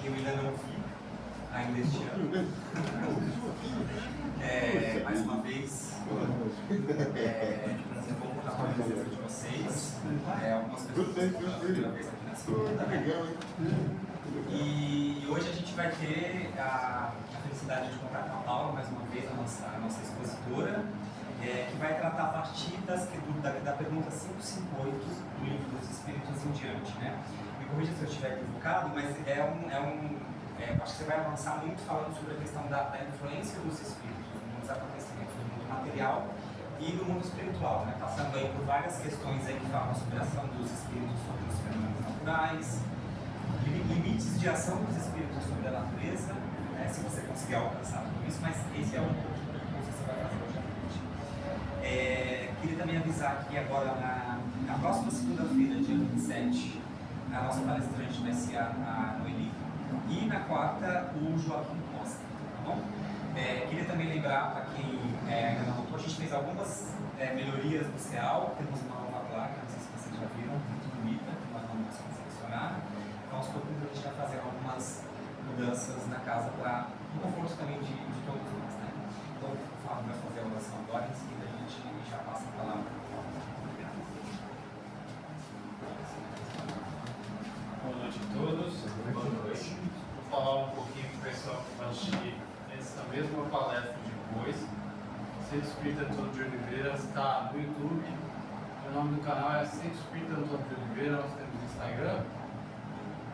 eu ainda não vi, ainda este ano. Mais uma vez, prazer bom estar com a presença de vocês. Algumas pessoas que estão pela primeira vez aqui na segunda, né? E hoje a gente vai ter a felicidade de contar com a Paula, mais uma vez, a nossa expositora, que vai tratar a partir da pergunta 558 do Livro dos Espíritos em diante, né? Me corrija se eu estiver equivocado, mas acho que você vai avançar muito falando sobre a questão da influência dos espíritos nos acontecimentos do mundo material e do mundo espiritual, né? Passando aí por várias questões aí que falam sobre a ação dos espíritos sobre os fenômenos naturais, limites de ação dos espíritos sobre a natureza, né? Se você conseguir alcançar tudo isso, mas esse é o que você vai fazer hoje à noite. Queria também avisar que agora, na próxima segunda-feira, dia 27, a nossa palestrante vai ser a Noeli, e na quarta, o Joaquim Costa, tá bom? Queria também lembrar, para quem ainda não notou, a gente fez algumas melhorias no CEAL, temos uma nova placa, não sei se vocês já viram, muito bonita, que nós vamos selecionar. Então, aos poucos a gente vai fazer algumas mudanças na casa para o conforto também de todos nós, né? Então, o Fábio vai fazer a oração agora, em seguida a gente já passa a palavra. Obrigado. Boa noite a todos. Boa noite. Vou falar um pouquinho para o pessoal que vai assistir essa mesma palestra depois. Centro Espírita Antônio de Oliveira está no YouTube. O nome do canal é Centro Espírita Antônio de Oliveira. Nós temos Instagram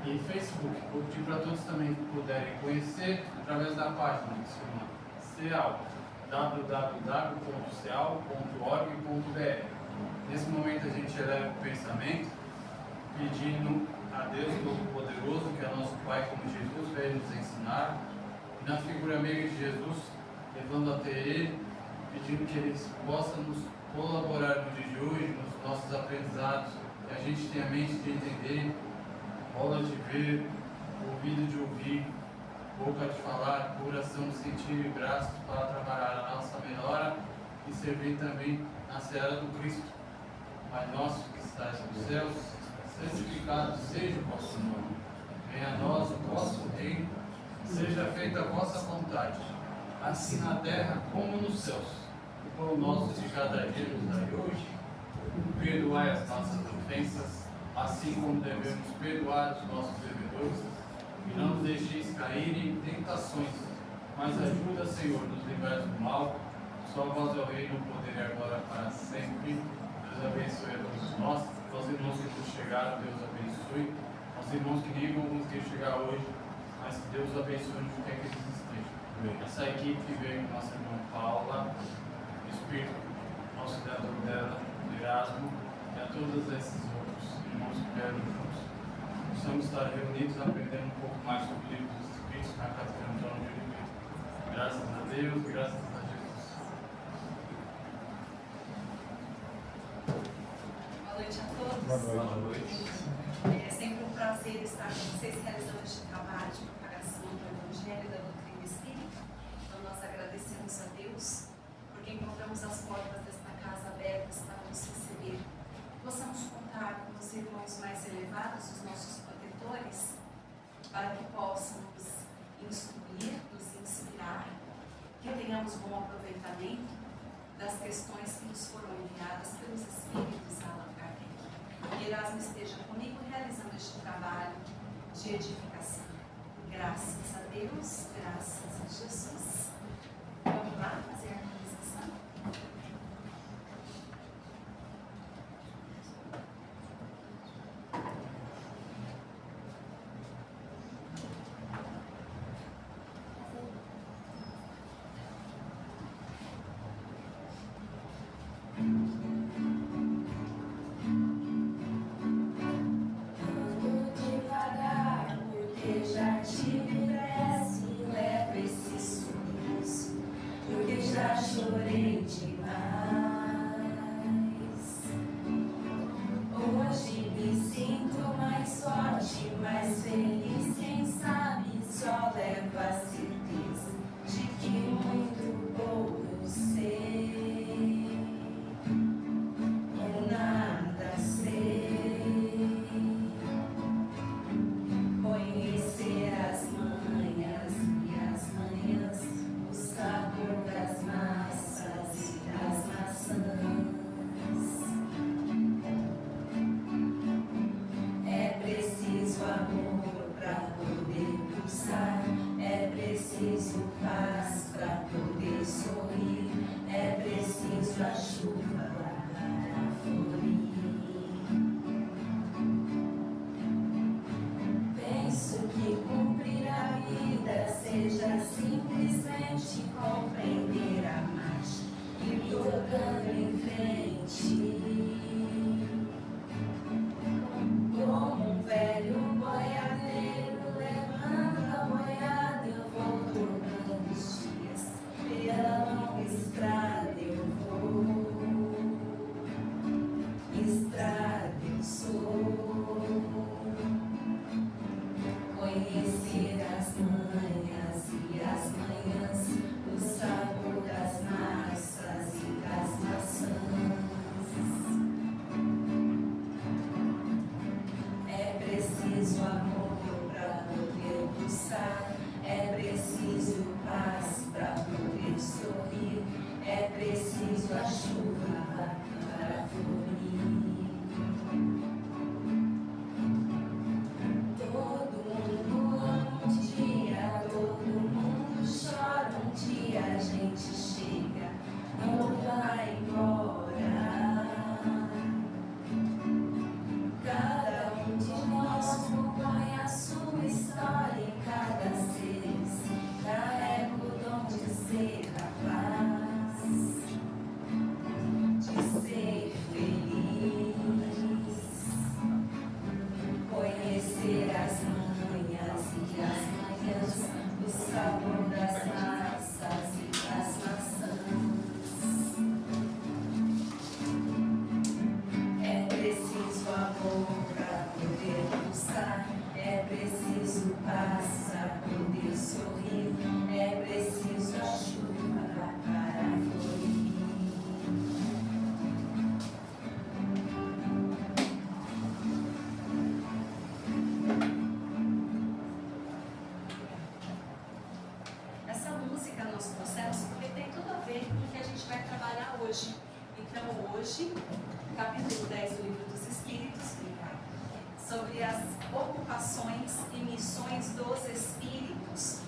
e Facebook. Vou pedir para todos também que puderem conhecer através da página que se chama CEAL, www.ceal.org.br. Nesse momento a gente eleva o pensamento pedindo a Deus Todo-Poderoso, que é nosso Pai, como Jesus veio nos ensinar, e na figura amiga de Jesus, levando até Ele, pedindo que Ele possa nos colaborar no dia de hoje, nos nossos aprendizados, que a gente tenha mente de entender, bola de ver, ouvido de ouvir, boca de falar, coração de sentir e braços para trabalhar a nossa melhora e servir também na seara do Cristo. Pai nosso que estás nos céus, santificado seja o vosso nome. Venha a nós o vosso reino, seja feita a vossa vontade, assim na terra como nos céus. O pão nosso de cada dia nos dai hoje. Perdoai as nossas ofensas, assim como devemos perdoar os nossos devedores. E não nos deixeis cair em tentações, mas ajuda, Senhor, nos livrai do mal. Só vós é o reino, o poder e a glória para sempre. Deus abençoe a todos nós. Aos irmãos que nos chegaram, Deus abençoe. Aos irmãos que nem vão conseguir chegar hoje, mas que Deus abençoe onde quer que eles estejam. Essa equipe veio com nossa irmã Paula, o Espírito, nosso criador dela, Erasmo, e a todos esses outros irmãos que vieram juntos. Precisamos estar reunidos aprendendo um pouco mais sobre o livro dos Espíritos na casa de Antônio de Oliveira. Graças a Deus, graças a Jesus. Boa noite a todos. Boa noite. É sempre um prazer estar com vocês realizando este trabalho de propagação do Evangelho e da doutrina espírita. Então nós agradecemos a Deus porque encontramos as portas desta casa abertas para nos receber. Possamos contar com os irmãos mais elevados, os nossos protetores, para que possam nos instruir, nos inspirar, que tenhamos bom aproveitamento das questões que nos foram enviadas pelos Espíritos Allan Kardec. Que Erasmo esteja comigo realizando este trabalho de edificação. Graças a Deus, graças a Jesus. Vamos lá fazer a harmonização? Já frente. Como um velho boiadeiro levanta a boiada, eu vou trocando os dias. Pela longa estrada eu vou, estrada eu sou. Conhecer as manhas e as manhãs, o sabor das massas e das maçãs. É preciso amor para poder pulsar, é preciso paz para poder sorrir, é preciso a chuva para florir. Todo mundo ama um dia, todo mundo chora um dia, a gente chega, não vai embora. Cada um de nós compõe a sua história, em cada ser carrega o dom de ser capaz, de ser feliz. Conhecer as manhas e as manhãs, o sabor das massas e das maçãs. É preciso amor para poder pulsar, é preciso paz para poder sorrir, é preciso a chuva para florir. Essa música nós trouxemos porque tem tudo a ver com o que a gente vai trabalhar hoje. Então hoje, capítulo 10 do Livro dos Espíritos, sobre as ocupações e missões dos Espíritos.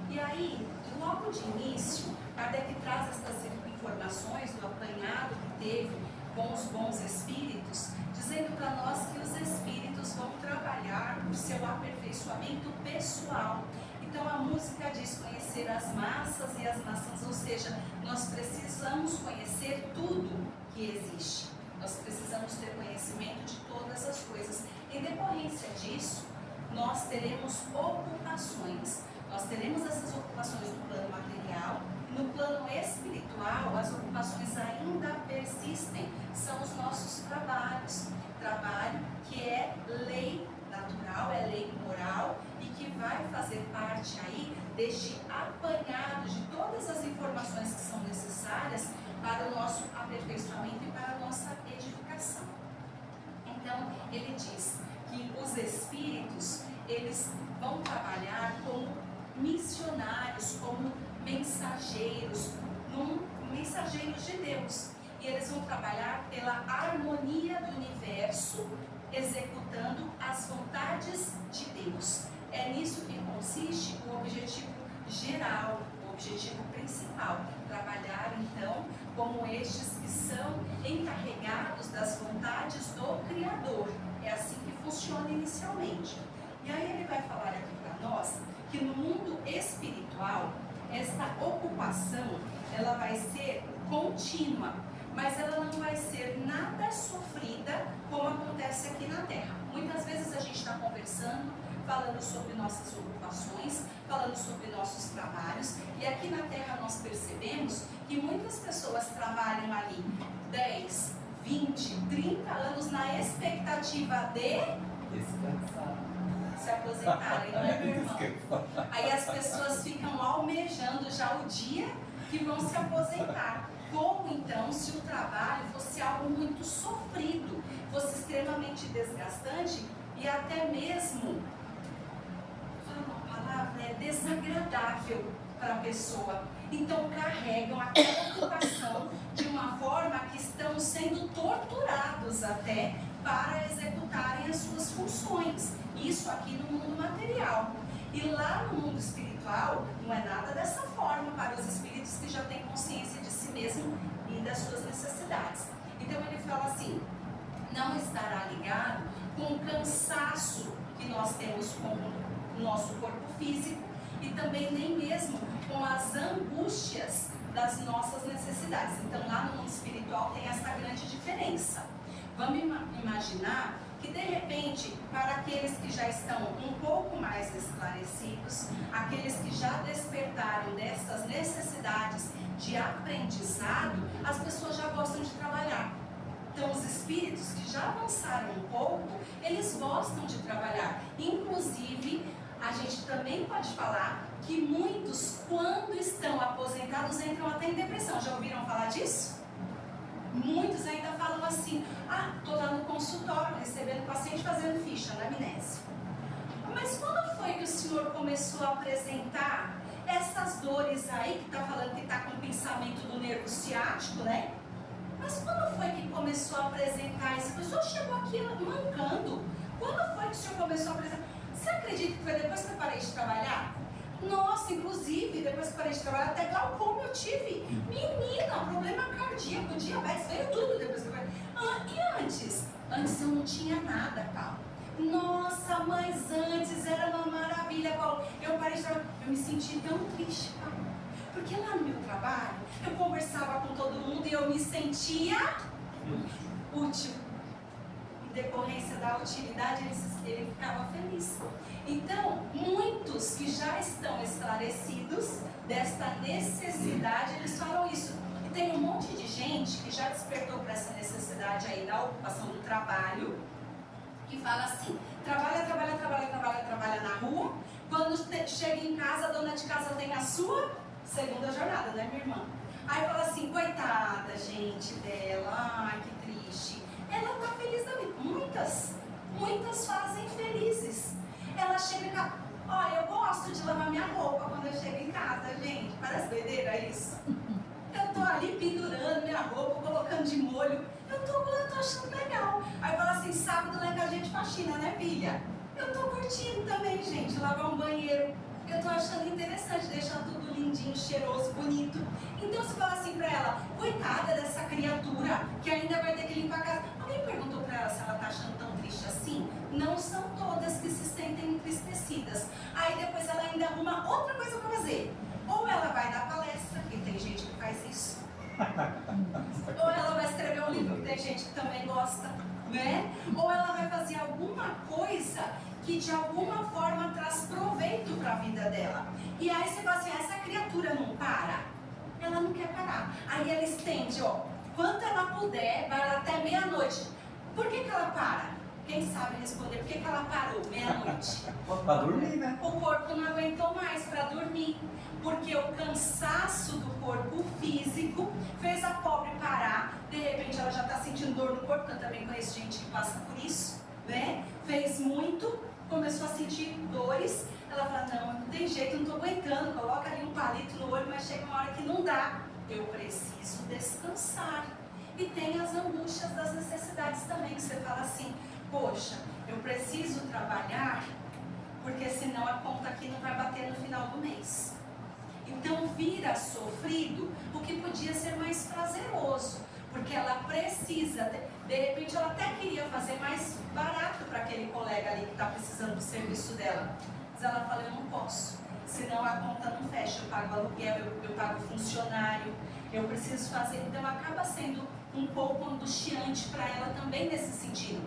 E aí, logo de início, Kardec traz essas informações do apanhado que teve com os bons Espíritos, dizendo para nós que os Espíritos vão trabalhar por seu aperfeiçoamento pessoal. Então a música diz conhecer as massas e as maçãs, ou seja, nós precisamos conhecer tudo que existe. Nós precisamos ter conhecimento de todas as coisas. Em decorrência disso, nós teremos ocupações. Nós teremos essas ocupações no plano material. No plano espiritual, as ocupações ainda persistem. São os nossos trabalhos. Trabalho que é lei natural, é lei moral e que vai fazer parte aí deste apanhado de todas as informações que são necessárias para o nosso aperfeiçoamento e para a nossa edificação. Então, ele diz que os espíritos, eles vão trabalhar como missionários, como mensageiros de Deus. E eles vão trabalhar pela harmonia do universo, executando as vontades de Deus. É nisso que consiste o objetivo geral, o objetivo principal. Trabalhar, então, como estes que são encarregados das vontades do Criador. É assim que funciona inicialmente. E aí ele vai falar aqui para nós que no mundo espiritual, esta ocupação, ela vai ser contínua, mas ela não vai ser nada sofrida como acontece aqui na Terra. Muitas vezes a gente está conversando, falando sobre nossas ocupações, falando sobre nossos trabalhos, e aqui na Terra nós percebemos que muitas pessoas trabalham ali 10, 20, 30 anos na expectativa de Descansar. se aposentarem, não é, meu irmão? Aí as pessoas ficam almejando já o dia que vão se aposentar. Como então se o trabalho fosse algo muito sofrido, fosse extremamente desgastante e até mesmo, a palavra é desagradável para a pessoa. Então carregam aquela ocupação de uma forma que estão sendo torturados até para executarem as suas funções. Isso aqui no mundo material. E lá no mundo espiritual não é nada dessa forma para os espíritos que já têm consciência de si mesmo e das suas necessidades. Então ele fala assim, não estará ligado com o cansaço que nós temos com o nosso corpo físico e também nem mesmo com as angústias das nossas necessidades. Então lá no mundo espiritual tem essa grande diferença. Vamos imaginar que de repente, para aqueles que já estão um pouco mais esclarecidos, aqueles que já despertaram dessas necessidades de aprendizado, as pessoas já gostam de trabalhar. Então os espíritos que já avançaram um pouco, eles gostam de trabalhar. Inclusive, a gente também pode falar que muitos, quando estão aposentados, entram até em depressão. Já ouviram falar disso? Muitos ainda falam assim: estou lá no consultório, recebendo paciente, fazendo ficha na amnésia. Mas quando foi que o senhor começou a apresentar essas dores aí, que está falando que está com pensamento do nervo ciático, né? Mas quando foi que começou a apresentar isso? A pessoa chegou aqui mancando. Quando foi que o senhor começou a apresentar? Você acredita que foi depois que eu parei de trabalhar? Nossa, inclusive, depois que eu parei de trabalhar, até glaucoma eu tive. Menina, problema cardíaco, diabetes, veio tudo depois que eu parei. E antes? Antes eu não tinha nada, Paulo. Nossa, mas antes era uma maravilha, Paulo. Eu parei de trabalhar, eu me senti tão triste, Paulo. Porque lá no meu trabalho, eu conversava com todo mundo e eu me sentia útil. Em decorrência da utilidade, ele ficava feliz. Então, muitos que já estão esclarecidos desta necessidade, eles falam isso. E tem um monte de gente que já despertou para essa necessidade aí da ocupação do trabalho, que fala assim: trabalha na rua, quando chega em casa, a dona de casa tem a sua segunda jornada, né, minha irmã? Aí fala assim: coitada, gente, dela, ai, que triste. Ela tá feliz da vida. Muitas fazem felizes. Ela chega em casa: eu gosto de lavar minha roupa quando eu chego em casa, gente. Parece doideira isso? Eu tô ali pendurando minha roupa, colocando de molho. Eu tô achando legal. Aí fala assim: sábado lá em casa a gente faxina, né, filha? Eu tô curtindo também, gente, lavar um banheiro. Eu tô achando interessante, deixando tudo lindinho, cheiroso, bonito. Então você fala assim pra ela: coitada dessa criatura que ainda vai ter que limpar a casa. Alguém perguntou pra ela se ela tá achando tão triste assim? Não são todas que se sentem entristecidas. Aí depois ela ainda arruma outra coisa pra fazer. Ou ela vai dar palestra, que tem gente que faz isso. Ou ela vai escrever um livro, que tem gente que também gosta, né? Ou ela vai fazer alguma coisa que de alguma forma traz proveito para a vida dela. E aí você fala assim: essa criatura não para? Ela não quer parar. Aí ela estende, quanto ela puder, vai lá até meia-noite. Por que ela para? Quem sabe responder por que ela parou meia-noite? Para dormir, né? O corpo não aguentou mais para dormir. Porque o cansaço do corpo físico fez a pobre parar. De repente ela já está sentindo dor no corpo, porque eu também conheço gente que passa por isso, né? Fez muito, começou a sentir dores. Ela fala: não tem jeito, não estou aguentando. Coloca ali um palito no olho, mas chega uma hora que não dá. Eu preciso descansar. E tem as angústias das necessidades também, que você fala assim: poxa, eu preciso trabalhar, porque senão a conta aqui não vai bater no final do mês. Então vira sofrido o que podia ser mais prazeroso, porque ela precisa, de repente ela até queria fazer mais barato para aquele colega ali que está precisando do serviço dela, mas ela fala: eu não posso, senão a conta não fecha, eu pago aluguel, eu pago funcionário, eu preciso fazer. Então acaba sendo um pouco angustiante para ela também nesse sentido.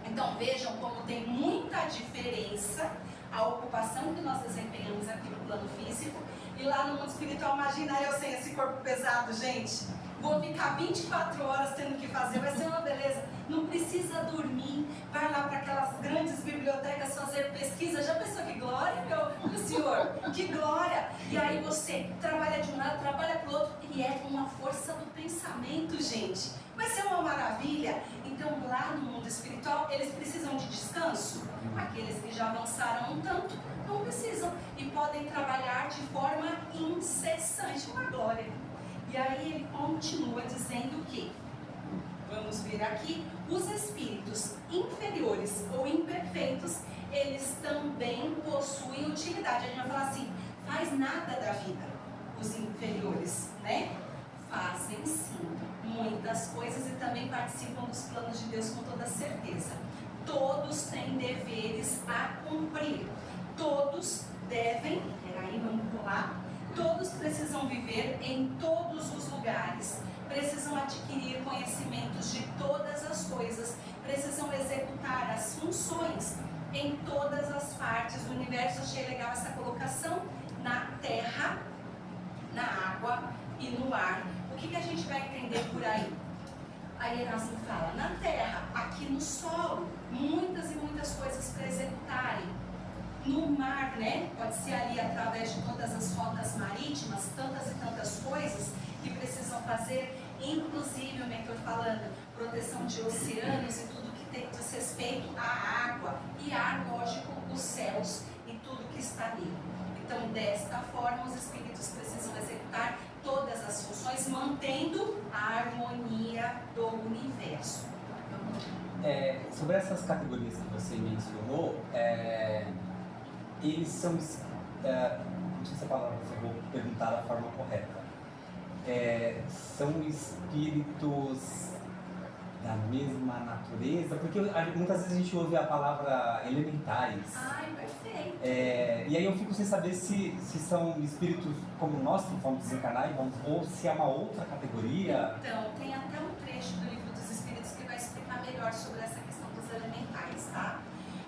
Então vejam como tem muita diferença a ocupação que nós desempenhamos aqui no plano físico e lá no mundo espiritual. Imagina eu sem esse corpo pesado, gente. Vou ficar 24 horas tendo que fazer, vai ser uma beleza. Não precisa dormir, vai lá para aquelas grandes bibliotecas fazer pesquisa. Já pensou que glória, meu senhor? Que glória! E aí você trabalha de um lado, trabalha para o outro, e é uma força do pensamento, gente. Vai ser uma maravilha. Então lá no mundo espiritual, eles precisam de descanso? Aqueles que já avançaram um tanto, não precisam. E podem trabalhar de forma incessante, uma glória. E aí ele continua dizendo que, vamos ver aqui, os espíritos inferiores ou imperfeitos, eles também possuem utilidade. A gente vai falar assim: faz nada da vida os inferiores, né? Fazem sim muitas coisas e também participam dos planos de Deus com toda certeza. Todos têm deveres a cumprir. Todos devem, viver em todos os lugares, precisam adquirir conhecimentos de todas as coisas, precisam executar as funções em todas as partes do universo. Achei legal essa colocação: na terra, na água e no ar. O que a gente vai entender por aí? Aí Erasmo fala: na terra, aqui no solo, muitas e muitas coisas para executarem. No mar, né? Pode ser ali através de todas as rotas marítimas, tantas e tantas coisas que precisam fazer, inclusive o mentor falando, proteção de oceanos e tudo que diz respeito à água, e ar, lógico, os céus e tudo que está ali. Então, desta forma, os espíritos precisam executar todas as funções, mantendo a harmonia do universo. Sobre essas categorias que você mencionou, eles são, não sei se a palavra eu vou perguntar da forma correta, são espíritos da mesma natureza? Porque muitas vezes a gente ouve a palavra elementais. Ai, perfeito. E aí eu fico sem saber se são espíritos como nós, que vamos desencarnar, ou se é uma outra categoria. Então, tem até um trecho do Livro dos Espíritos que vai explicar melhor sobre essa questão dos elementais, tá?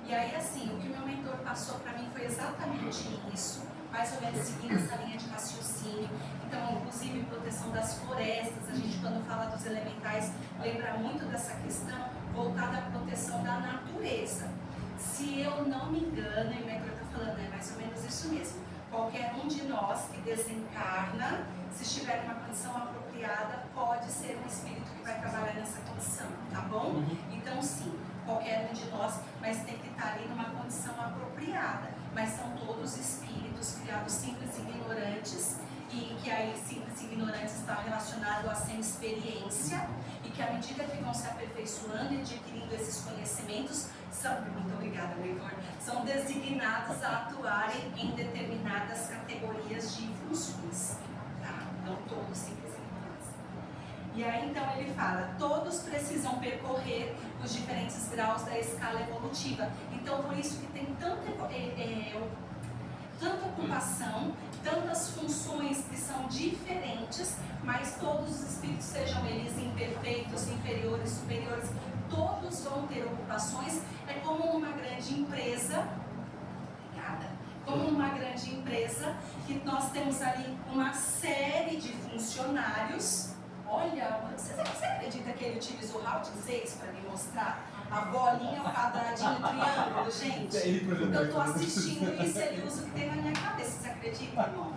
E aí, assim, o que o meu mentor passou para mim foi exatamente isso, mais ou menos seguindo essa linha de raciocínio. Então, inclusive, proteção das florestas, a gente, quando fala dos elementais, lembra muito dessa questão voltada à proteção da natureza. Se eu não me engano, e o mentor está falando, é mais ou menos isso mesmo. Qualquer um de nós que desencarna, se estiver numa condição apropriada, pode ser um espírito que vai trabalhar nessa condição, tá bom? Então, sim, qualquer um de nós, mas tem que estar ali numa condição apropriada. Mas são todos espíritos criados simples e ignorantes, e que aí simples e ignorantes está relacionado a sem experiência, e que à medida que vão se aperfeiçoando e adquirindo esses conhecimentos, muito obrigada, mentor, são designados a atuarem em determinadas categorias de funções, tá? Então, todos simples e ignorantes. E aí, então, ele fala, todos precisam percorrer os diferentes graus da escala evolutiva. Então, por isso que tem tanta ocupação, tantas funções que são diferentes, mas todos os espíritos, sejam eles imperfeitos, inferiores, superiores, todos vão ter ocupações. É como uma grande empresa, como uma grande empresa, que nós temos ali uma série de funcionários. Olha, você acredita que ele utilizou o Round 6 para me mostrar a bolinha, o quadradinho, o triângulo, gente? Eu estou assistindo isso, ele usa o que tem na minha cabeça, você acredita, irmão?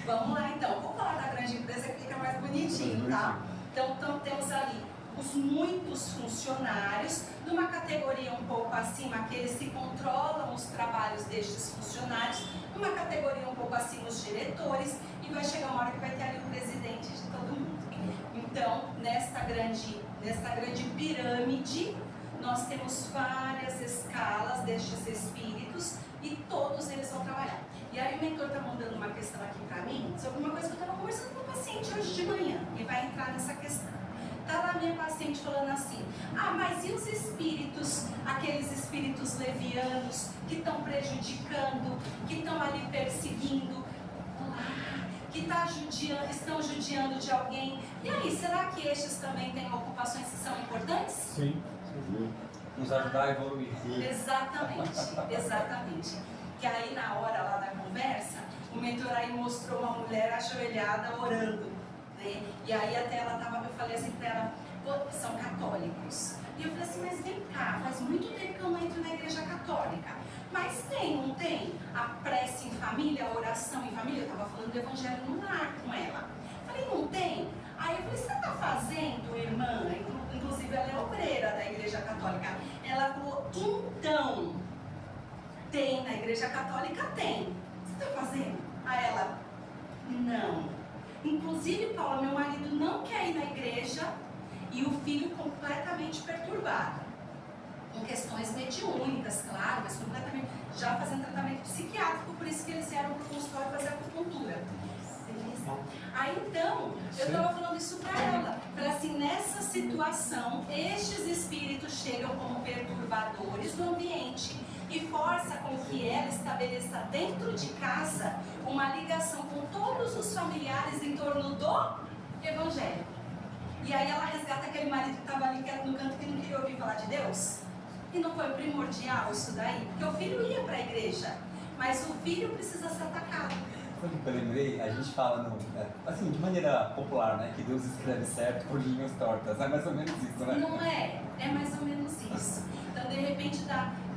Vamos lá então, vamos falar da grande empresa que fica mais bonitinho, tá? Então temos ali os muitos funcionários, numa categoria um pouco acima, aqueles que controlam os trabalhos destes funcionários, numa categoria um pouco acima, os diretores, e vai chegar uma hora que vai ter ali o presidente de todo mundo. Então, nesta grande pirâmide, nós temos várias escalas destes espíritos e todos eles vão trabalhar. E aí o mentor está mandando uma questão aqui para mim sobre uma coisa que eu estava conversando com o paciente hoje de manhã, e vai entrar nessa questão. Está lá minha paciente falando assim, mas e os espíritos, aqueles espíritos levianos que estão prejudicando, que estão ali perseguindo, que estão judiando de alguém? E aí, será que estes também têm ocupações que são importantes? Sim. Nos ajudar a evoluir. Exatamente. Que aí na hora lá da conversa, o mentor aí mostrou uma mulher ajoelhada orando, né? E aí até eu falei assim pra ela, são católicos. E eu falei assim, mas vem cá, faz muito tempo que eu não entro na igreja católica. Mas não tem? A prece em família, a oração em família. Eu estava falando do evangelho no lar com ela. Falei, não tem? Aí eu falei, você está fazendo, irmã? Inclusive ela é obreira da igreja católica. Ela falou, então, tem, na igreja católica tem. Você está fazendo? Aí ela, não. Inclusive, Paula, meu marido não quer ir na igreja e o filho completamente perturbado. Com questões mediúnicas, claro, mas completamente, já fazendo tratamento psiquiátrico, por isso que eles vieram para o consultório fazer acupuntura. Beleza? Aí então, eu estava falando isso para ela. Falei assim, nessa situação, estes espíritos chegam como perturbadores do ambiente, e força com que ela estabeleça dentro de casa uma ligação com todos os familiares em torno do Evangelho. E aí ela resgata aquele marido que estava ali quieto no canto que não queria ouvir falar de Deus. E não foi primordial isso daí? Porque o filho ia para a igreja, mas o filho precisa ser atacado. Sabe o que eu lembrei? A gente fala, assim, de maneira popular, né? Que Deus escreve certo por linhas tortas. É mais ou menos isso, né? Não é? É mais ou menos isso. Então, de repente,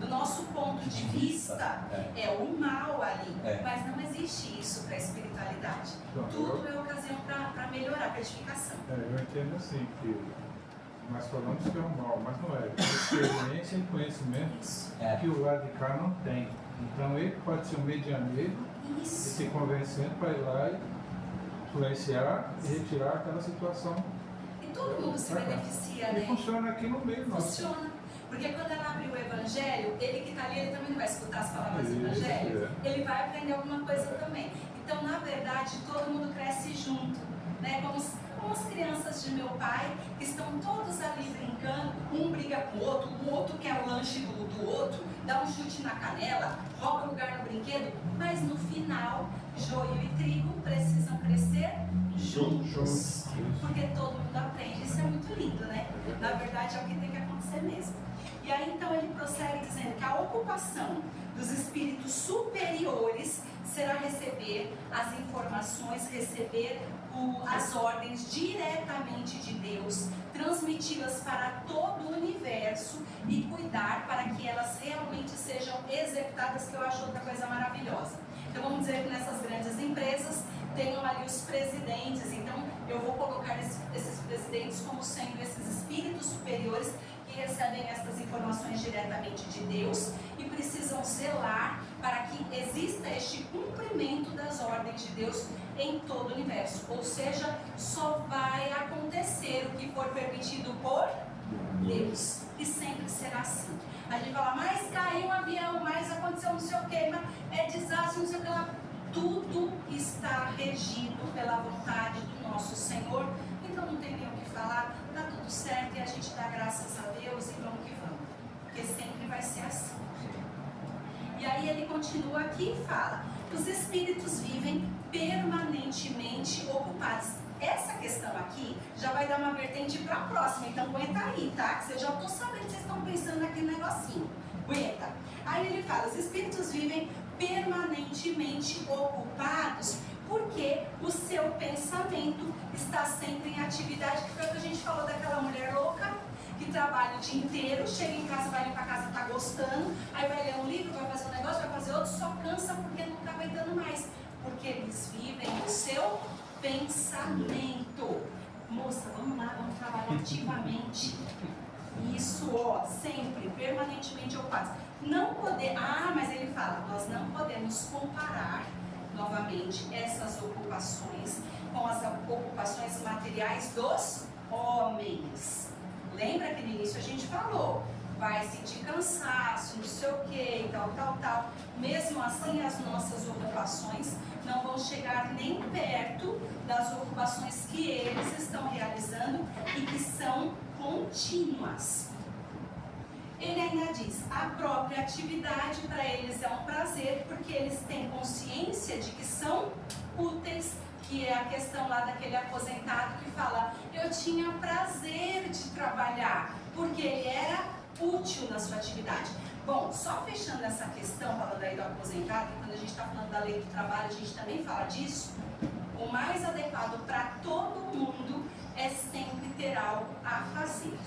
do nosso ponto de vista, é o mal ali. Mas não existe isso para a espiritualidade. Tudo é ocasião para melhorar, para edificação. Eu entendo assim, que nós falamos que é o mal, mas não é. É experiência e conhecimento que o lado de cá não tem. Então, ele pode ser um medianeiro e se convencendo para ir lá e influenciar e retirar aquela situação. E todo mundo se beneficia, né? E funciona aqui no meio nosso. Funciona. Porque quando ela abre o Evangelho, ele que está ali, ele também não vai escutar as palavras do Evangelho. Ele vai aprender alguma coisa também. Então, na verdade, todo mundo cresce junto, né? Como as crianças de meu pai, que estão todos ali brincando, um briga com o outro quer o lanche do outro, dá um chute na canela, rouba lugar no brinquedo, mas no final, joio e trigo precisam crescer juntos, porque todo mundo aprende. Isso é muito lindo, né? Na verdade, é o que tem que acontecer mesmo. E aí, então, ele prossegue dizendo que a ocupação dos espíritos superiores será receber as informações, receber as ordens diretamente de Deus, transmiti-las para todo o universo e cuidar para que elas realmente sejam executadas, que eu acho outra coisa maravilhosa. Então vamos dizer que nessas grandes empresas tenham ali os presidentes, então eu vou colocar esses presidentes como sendo esses espíritos superiores que recebem essas informações diretamente de Deus e precisam zelar para que exista este cumprimento das ordens de Deus em todo o universo. Ou seja, só vai acontecer o que for permitido por Deus. E sempre será assim. A gente fala, mas caiu um avião, mas aconteceu não sei o que, mas é desastre, não sei o que lá. Tudo está regido pela vontade do nosso Senhor. Então não tem nem o que falar, está tudo certo e a gente dá graças a Deus e vamos que vamos. Porque sempre vai ser assim. E aí ele continua aqui e fala, os espíritos vivem permanentemente ocupados. Essa questão aqui já vai dar uma vertente para a próxima, então aguenta aí, tá? Que eu já estou sabendo que vocês estão pensando naquele negocinho. Aguenta. Aí ele fala, os espíritos vivem permanentemente ocupados porque o seu pensamento está sempre em atividade, que foi o que a gente falou daquela mulher louca, que trabalha o dia inteiro, chega em casa, vai limpar a casa, tá gostando, aí vai ler um livro, vai fazer um negócio, vai fazer outro, só cansa porque não tá aguentando mais. Porque eles vivem o seu pensamento. Moça, vamos lá, vamos trabalhar ativamente. Isso, ó, sempre, permanentemente ocupados. Não poder, mas ele fala, nós não podemos comparar novamente essas ocupações com as ocupações materiais dos homens. Lembra que no início a gente falou, vai sentir cansaço, não sei o que, e tal. Mesmo assim, as nossas ocupações não vão chegar nem perto das ocupações que eles estão realizando e que são contínuas. Ele ainda diz, a própria atividade para eles é um prazer, porque eles têm consciência de que são úteis, que é a questão lá daquele aposentado que fala, eu tinha prazer de trabalhar, porque ele era útil na sua atividade. Bom, só fechando essa questão, falando aí do aposentado, quando a gente está falando da lei do trabalho, a gente também fala disso, o mais adequado para todo mundo é sempre ter algo a fazer.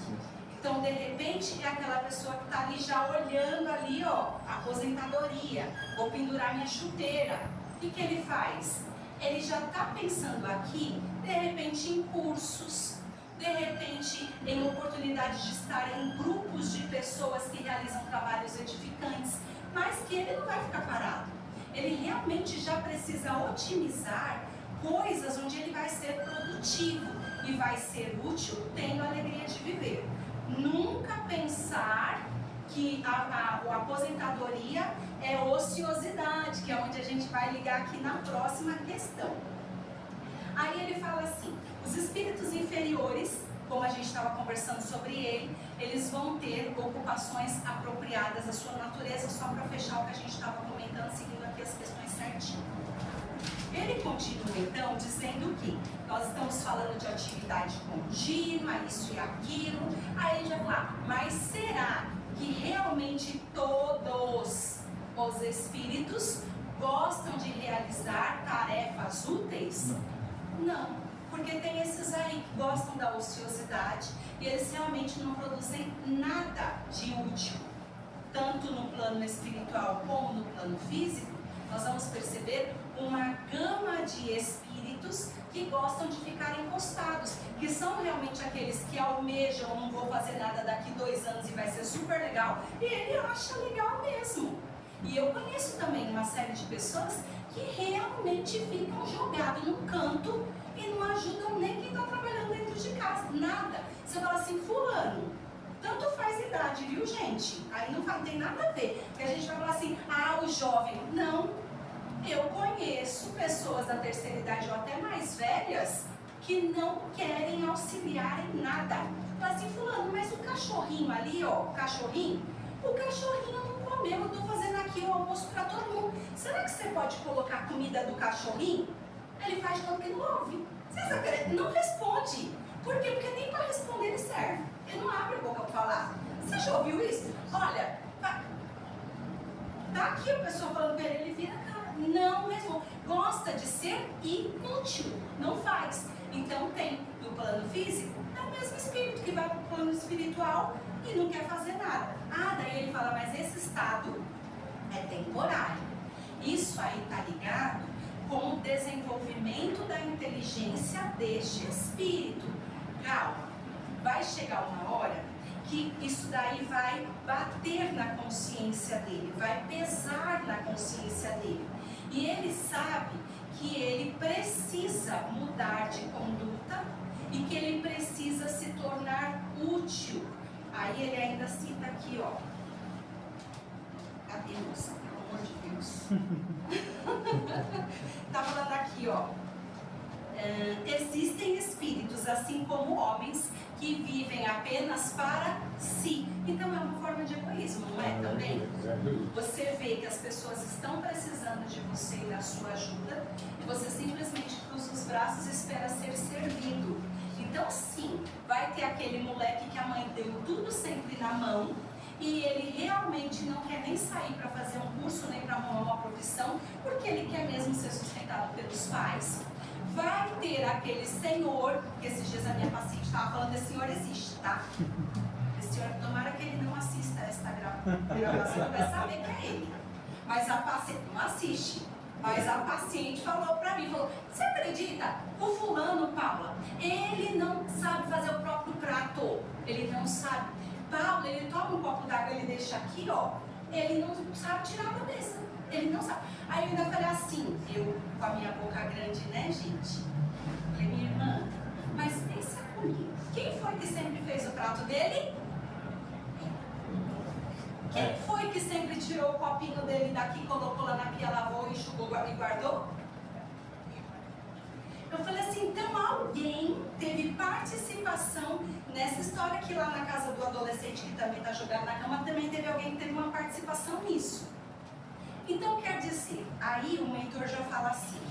Então, de repente, é aquela pessoa que está ali já olhando ali, ó, a aposentadoria, vou pendurar minha chuteira. O que ele faz? Ele já está pensando aqui, de repente, em cursos, de repente, em oportunidade de estar em grupos de pessoas que realizam trabalhos edificantes, mas que ele não vai ficar parado. Ele realmente já precisa otimizar coisas onde ele vai ser produtivo e vai ser útil, tendo a alegria de viver. Nunca pensar que a aposentadoria é ociosidade, que é onde a gente vai ligar aqui na próxima questão. Aí ele fala assim, os espíritos inferiores como a gente estava conversando sobre ele, eles vão ter ocupações apropriadas à sua natureza, só para fechar o que a gente estava comentando, seguindo aqui as questões certinho. Ele continua então dizendo que nós estamos falando de atividade contínua, isso e aquilo, aí ele vai falar, mas será que realmente todos os espíritos gostam de realizar tarefas úteis? Não, porque tem esses aí que gostam da ociosidade e eles realmente não produzem nada de útil, tanto no plano espiritual como no plano físico. Nós vamos perceber uma gama de espíritos que gostam de ficar encostados, que são realmente aqueles que almejam, não vou fazer nada daqui 2 anos e vai ser super legal, e ele acha legal mesmo. E eu conheço também uma série de pessoas que realmente ficam jogados num canto e não ajudam nem quem está trabalhando dentro de casa, nada. Você fala assim, fulano, tanto faz idade, viu gente? Aí não tem nada a ver, porque a gente vai falar assim, o jovem, não. Eu conheço pessoas da terceira idade ou até mais velhas que não querem auxiliar em nada. Fala assim, fulano, mas o cachorrinho ali, ó, o cachorrinho não comeu, eu tô fazendo aqui o almoço para todo mundo. Será que você pode colocar a comida do cachorrinho? Ele faz de conta que não ouve. Vocês acreditam? Não responde. Por quê? Porque nem para responder ele serve. Ele não abre a boca para falar. Você já ouviu isso? Olha, tá aqui a pessoa falando com ele vira a cara. Não responde. Gosta de ser inútil. Não faz. Então tem no plano físico, é o mesmo espírito que vai para o plano espiritual e não quer fazer nada. Daí ele fala, mas esse estado é temporário. Isso aí está ligado com o desenvolvimento da inteligência deste espírito. Calma, vai chegar uma hora que isso daí vai bater na consciência dele, vai pesar na consciência dele. E ele sabe que ele precisa mudar de conduta e que ele precisa se tornar útil. Aí ele ainda cita aqui, ó. Cadê, moça? Pelo amor de Deus. Tá falando aqui, ó. Existem espíritos, assim como homens, que vivem apenas para si. Então é uma forma de egoísmo, não é também? Você vê que as pessoas estão precisando de você e da sua ajuda, e você simplesmente cruza os braços e espera ser servido. Então sim, vai ter aquele moleque que a mãe deu tudo sempre na mão, e ele realmente não quer nem sair para fazer um curso, nem para arrumar uma profissão, porque ele quer mesmo ser sustentado pelos pais. Vai ter aquele senhor, que esses dias a minha paciente estava falando, esse senhor existe, tá? Esse senhor, tomara que ele não assista esta gravação, vai saber que é ele. Mas a paciente não assiste. Mas a paciente falou pra mim, falou, você acredita? O fulano, Paula, ele não sabe fazer o próprio prato. Ele não sabe. Paula, ele toma um copo d'água, ele deixa aqui, ó. Ele não sabe tirar da mesa. Ele não sabe. Aí eu ainda falei assim, eu com a minha boca grande, né, gente? Falei, minha irmã, mas pensa comigo. Quem foi que sempre fez o prato dele? Quem foi que sempre tirou o copinho dele daqui, colocou lá na pia, lavou, enxugou e guardou? Eu falei assim, então alguém teve participação nessa história que lá na casa do adolescente que também está jogado na cama, também teve alguém que teve uma participação nisso. Então quer dizer, aí o mentor já fala assim,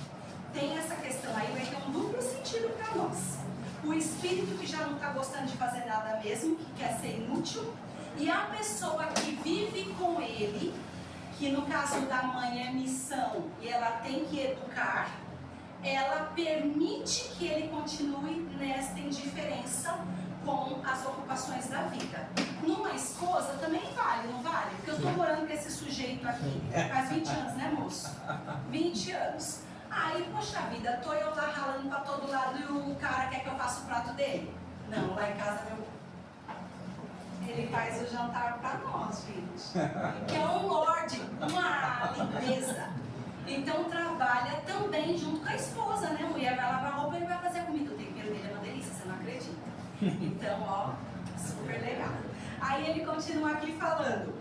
tem essa questão aí, vai ter um duplo sentido para nós. O espírito que já não está gostando de fazer nada mesmo, que quer ser inútil, e a pessoa que vive com ele, que no caso da mãe é missão e ela tem que educar, ela permite que ele continue nesta indiferença com as ocupações da vida. Numa esposa também vale, não vale? Porque eu estou morando com esse sujeito aqui faz 20 anos, né, moço? 20 anos. Aí, poxa vida, tô eu lá ralando para todo lado e o cara quer que eu faça o prato dele? Não, lá em casa ele faz o jantar para nós, gente. Que é um lorde, uma lindeza. Então trabalha também junto com a esposa, né? A mulher vai lavar roupa e ele vai fazer a comida. O tempero dele é uma delícia, você não acredita? Então, ó, super legal. Aí ele continua aqui falando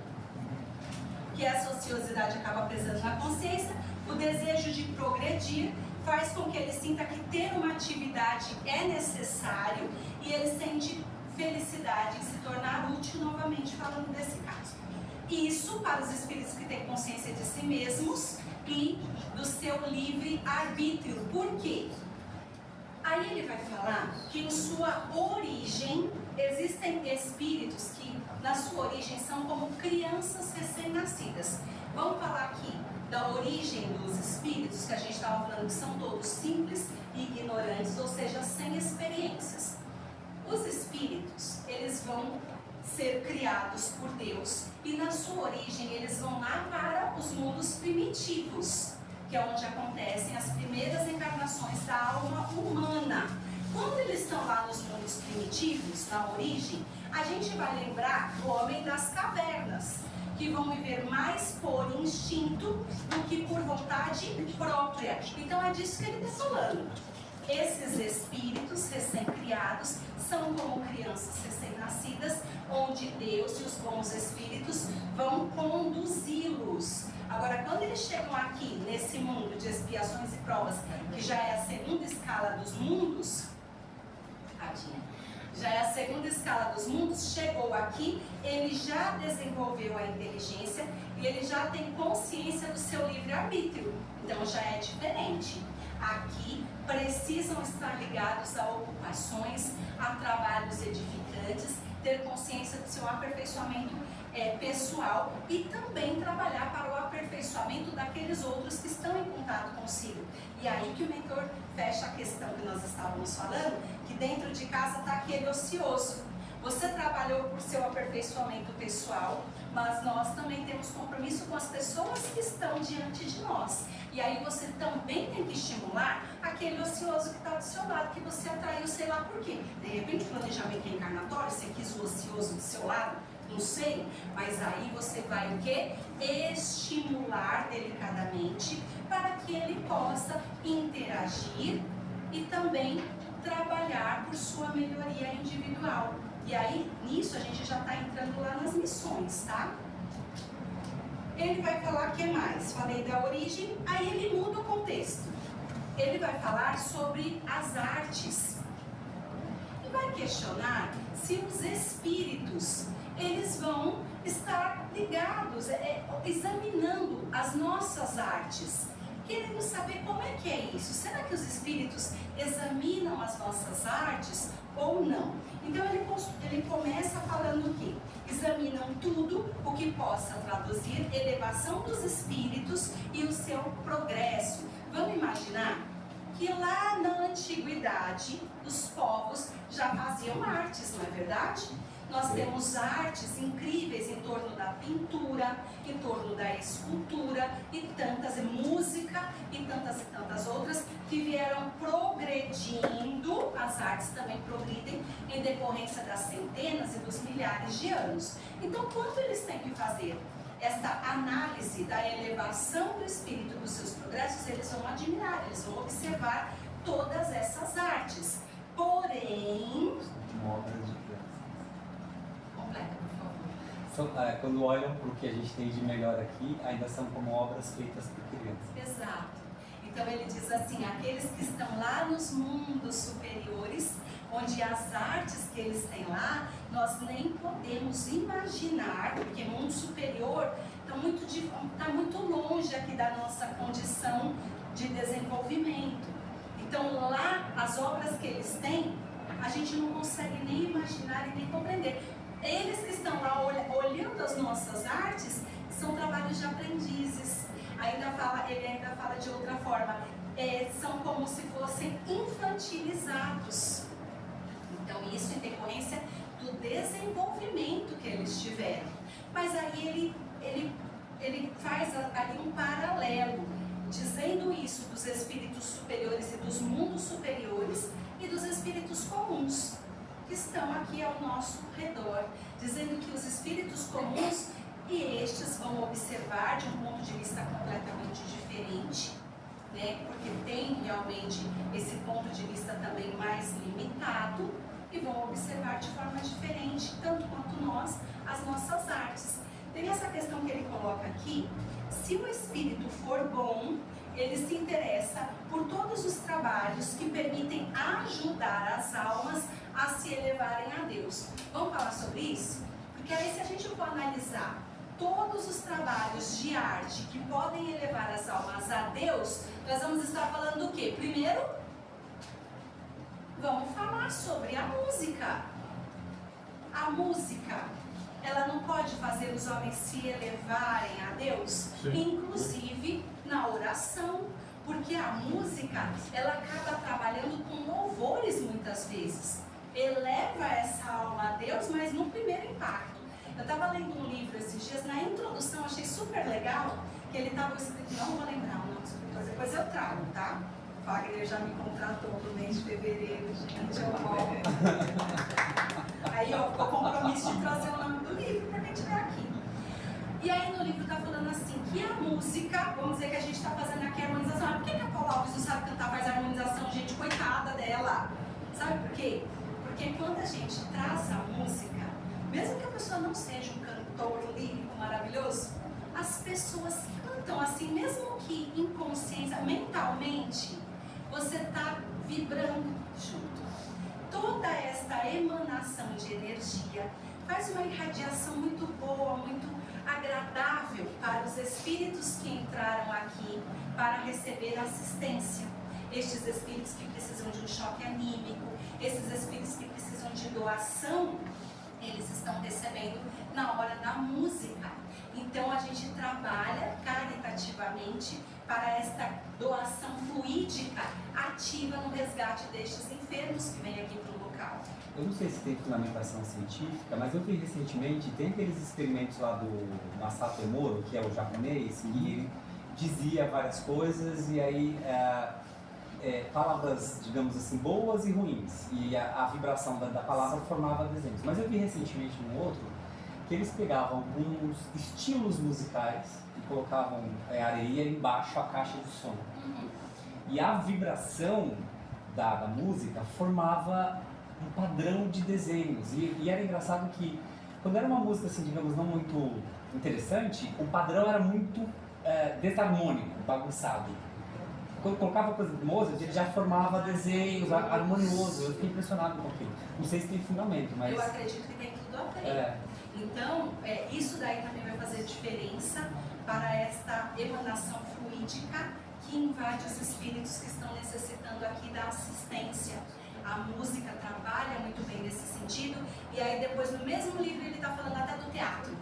que a ociosidade acaba pesando na consciência, o desejo de progredir faz com que ele sinta que ter uma atividade é necessário e ele sente felicidade em se tornar útil, novamente falando desse caso. Isso para os espíritos que têm consciência de si mesmos e do seu livre arbítrio. Por quê? Aí ele vai falar que em sua origem existem espíritos que na sua origem são como crianças recém-nascidas. Vamos falar aqui da origem dos espíritos, que a gente estava falando que são todos simples e ignorantes, ou seja, sem experiências. Os espíritos, eles vão ser criados por Deus e na sua origem eles vão lá para os mundos primitivos, que é onde acontecem as primeiras encarnações da alma humana. Quando eles estão lá nos mundos primitivos, na origem, a gente vai lembrar do homem das cavernas, que vão viver mais por instinto do que por vontade própria. Então é disso que ele está falando. Esses espíritos recém-criados são como crianças recém-nascidas, onde Deus e os bons espíritos vão conduzi-los. Agora, quando eles chegam aqui, nesse mundo de expiações e provas, que já é a segunda escala dos mundos, já é a segunda escala dos mundos, chegou aqui, ele já desenvolveu a inteligência e ele já tem consciência do seu livre-arbítrio. Então já é diferente. Aqui precisam estar ligados a ocupações, a trabalhos edificantes, ter consciência do seu aperfeiçoamento pessoal e também trabalhar para o aperfeiçoamento daqueles outros que estão em contato consigo. E aí que o mentor fecha a questão que nós estávamos falando, que dentro de casa está aquele ocioso. Você trabalhou por seu aperfeiçoamento pessoal, mas nós também temos compromisso com as pessoas que estão diante de nós. E aí você também tem que estimular aquele ocioso que está do seu lado, que você atraiu, sei lá por quê. De repente, planejamento reencarnatório, você quis o ocioso do seu lado, não sei, mas aí você vai o quê? Estimular delicadamente para que ele possa interagir e também trabalhar por sua melhoria individual. E aí, nisso, a gente já está entrando lá nas missões, tá? Ele vai falar o que mais? Falei da origem, aí ele muda o contexto. Ele vai falar sobre as artes. E vai questionar se os espíritos, eles vão estar ligados, examinando as nossas artes, querendo saber como é que é isso. Será que os espíritos examinam as nossas artes ou não? Então ele começa falando que examinam tudo o que possa traduzir elevação dos espíritos e o seu progresso. Vamos imaginar que lá na antiguidade os povos já faziam artes, não é verdade? Nós temos artes incríveis em torno da pintura, em torno da escultura e tantas, música e tantas outras que vieram progredindo. As artes também progridem em decorrência das centenas e dos milhares de anos. Então, quando eles têm que fazer esta análise da elevação do espírito dos seus progressos, eles vão admirar, eles vão observar todas essas artes. Porém, quando olham para o que a gente tem de melhor aqui, ainda são como obras feitas por crianças. Exato. Então ele diz assim, aqueles que estão lá nos mundos superiores, onde as artes que eles têm lá, nós nem podemos imaginar, porque mundo superior está muito longe aqui da nossa condição de desenvolvimento. Então lá, as obras que eles têm, a gente não consegue nem imaginar e nem compreender. Eles que estão lá olhando as nossas artes, são trabalhos de aprendizes. Ele ainda fala de outra forma, são como se fossem infantilizados. Então isso em decorrência do desenvolvimento que eles tiveram. Mas aí ele faz ali um paralelo, dizendo isso dos espíritos superiores e dos mundos superiores e dos espíritos comuns que estão aqui ao nosso redor, dizendo que os espíritos comuns e estes vão observar de um ponto de vista completamente diferente, né? Porque tem realmente esse ponto de vista também mais limitado e vão observar de forma diferente, tanto quanto nós, as nossas artes. Tem essa questão que ele coloca aqui, Se o Espírito for bom, ele se interessa por todos os trabalhos que permitem ajudar as almas a se elevarem a Deus. Vamos falar sobre isso? Porque aí, se a gente for analisar todos os trabalhos de arte que podem elevar as almas a Deus, nós vamos estar falando do quê? Primeiro, vamos falar sobre a música. A música, ela não pode fazer os homens se elevarem a Deus? Sim. Inclusive na oração, porque a música, ela acaba trabalhando com louvores muitas vezes. Eleva essa alma a Deus, mas no primeiro impacto. Eu estava lendo um livro esses dias, na introdução achei super legal, que ele estava escrito, não vou lembrar o nome do escritor, depois eu trago, tá? O Wagner já me contratou no mês de fevereiro, gente, eu amo. Aí ó, ficou compromisso de trazer o nome do livro para quem estiver aqui. E aí no livro está falando assim, que a música, vamos dizer que a gente está fazendo aqui a harmonização. Por que a Paula Alves não sabe cantar, faz a harmonização? Gente, coitada dela. Sabe por quê? Porque quando a gente traz a música, mesmo que a pessoa não seja um cantor lírico maravilhoso, as pessoas cantam assim, mesmo que inconsciência, mentalmente, você está vibrando junto. Toda esta emanação de energia faz uma irradiação muito boa, muito agradável para os espíritos que entraram aqui para receber assistência. Estes espíritos que precisam de um choque anímico, esses espíritos que precisam de doação, eles estão recebendo na hora da música. Então a gente trabalha caritativamente para esta doação fluídica ativa no resgate destes enfermos que vêm aqui para o local. Eu não sei se tem fundamentação científica, mas eu vi recentemente, tem aqueles experimentos lá do Masato Emoto, que é o japonês, e ele dizia várias coisas e aí palavras, digamos assim, boas e ruins, e a vibração da palavra formava desenhos. Mas eu vi recentemente um outro que eles pegavam uns estilos musicais e colocavam areia embaixo a caixa de som. E a vibração da música formava um padrão de desenhos. E era engraçado que, quando era uma música, assim, digamos, não muito interessante, o padrão era muito desarmônico, bagunçado. Quando colocava coisa de Mozart, ele já formava desenhos harmoniosos. Eu fiquei impressionado com aquilo. Não sei se tem fundamento, mas... Eu acredito que tem tudo a ver. Então, isso daí também vai fazer diferença para esta emanação fluídica que invade os espíritos que estão necessitando aqui da assistência. A música trabalha muito bem nesse sentido, e aí depois no mesmo livro ele está falando até do teatro.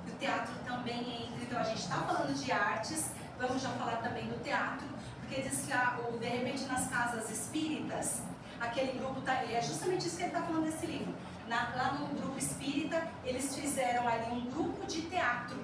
O teatro também entra, então a gente está falando de artes, vamos já falar também do teatro, porque diz que de repente nas casas espíritas, aquele grupo, é justamente isso que ele está falando nesse livro. Lá no grupo espírita, eles fizeram ali um grupo de teatro.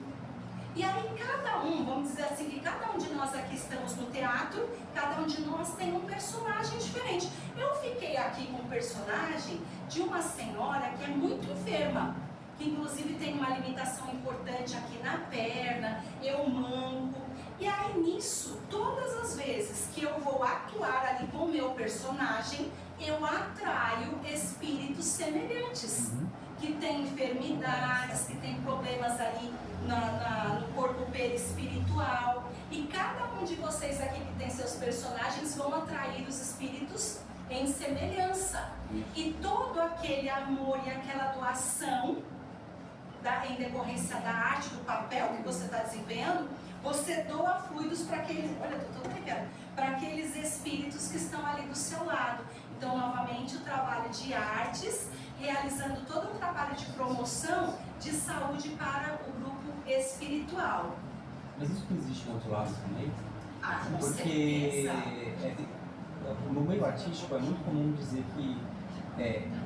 E aí cada um, vamos dizer assim, que cada um de nós aqui estamos no teatro, cada um de nós tem um personagem diferente. Eu fiquei aqui com um personagem de uma senhora que é muito enferma, que inclusive tem uma limitação importante aqui na perna, eu manco. E aí nisso, todas as vezes que eu vou atuar ali com o meu personagem, eu atraio espíritos semelhantes, que têm enfermidades, que têm problemas ali no corpo perispiritual. E cada um de vocês aqui que tem seus personagens vão atrair os espíritos em semelhança. E todo aquele amor e aquela doação em decorrência da arte, do papel que você está desempenhando, você doa fluidos para aqueles, olha, eu estou brincando, para aqueles espíritos que estão ali do seu lado. Então, novamente, o trabalho de artes, realizando todo um trabalho de promoção de saúde para o grupo espiritual. Mas isso não existe no outro lado também? Com porque certeza. No meio artístico é muito comum dizer que